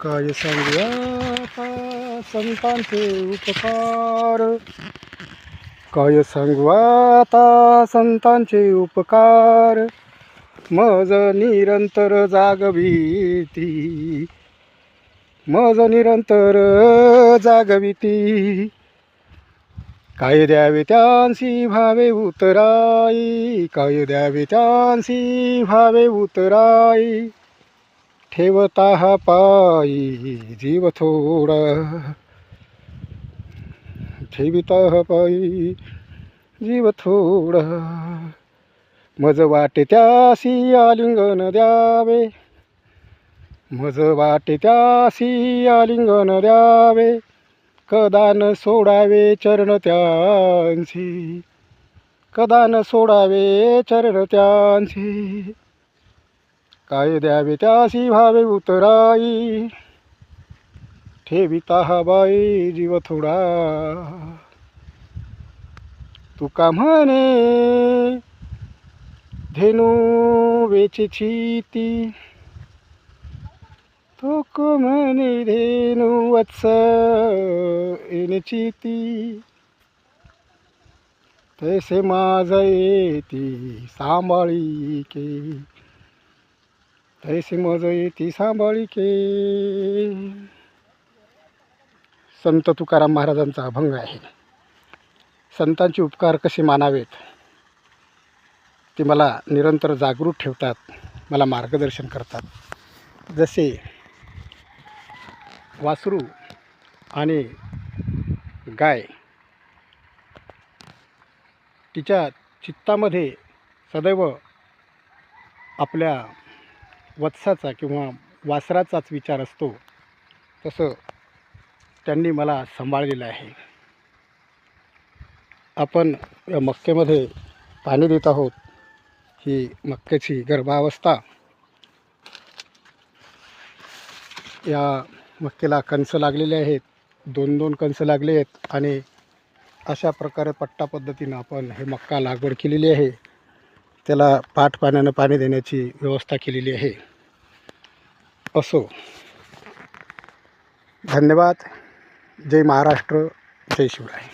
काय सांगू आता संतांचे उपकार, काय सांगू आता संतांचे उपकार. मज निरंतर जागविती, मज निरंतर जागविती. काय द्यावे त्यांसी भावे उतराई, काय द्यावे त्यांसी भावे उतराई. ठेवता हा पायी जीव थोडा, ठेविता हा पायी जीव थोडा. मज वाटे त्यासी आलिंगन द्यावे, मज वाटे त्यासी आलिंगन द्यावे. कदा न सोडावे चरण त्यांची, कदा न सोडावे चरण त्यांची. काय द्यावे त्यासी भावे उतराई, ठेविता हा बाई जीव थोडा. तुका म्हणे धेनू वेचीची ती, तुक म्हणे धेनू वत्स येण्याची ती. तैसे माझ येती सांभाळी के, तैसे मज येती सांभाळी के. संत तुकाराम महाराजांचा अभंग आहे. संतांचे उपकार कसे मानावेत ते मला निरंतर जागृत ठेवतात, मला मार्गदर्शन करतात. जसे वासरू आणि गाय तिच्या चित्तामध्ये सदैव आपल्या वत्साचा किंवा वासराचाच विचार असतो, तसं त्यांनी मला सांभाळलेलं आहे. आपण या मक्केमध्ये पाणी देत आहोत. ही मक्याची गर्भावस्था. या मक्केला कंस लागलेले आहेत, 2-2 कंस लागले आहेत आणि अशा प्रकारे पट्टा पद्धतीनं आपण हे मक्का लागवड केलेली आहे. त्याला पाठ पाण्यानं पाणी देण्याची व्यवस्था केलेली आहे. असो, धन्यवाद. जय महाराष्ट्र, जय शिवराय.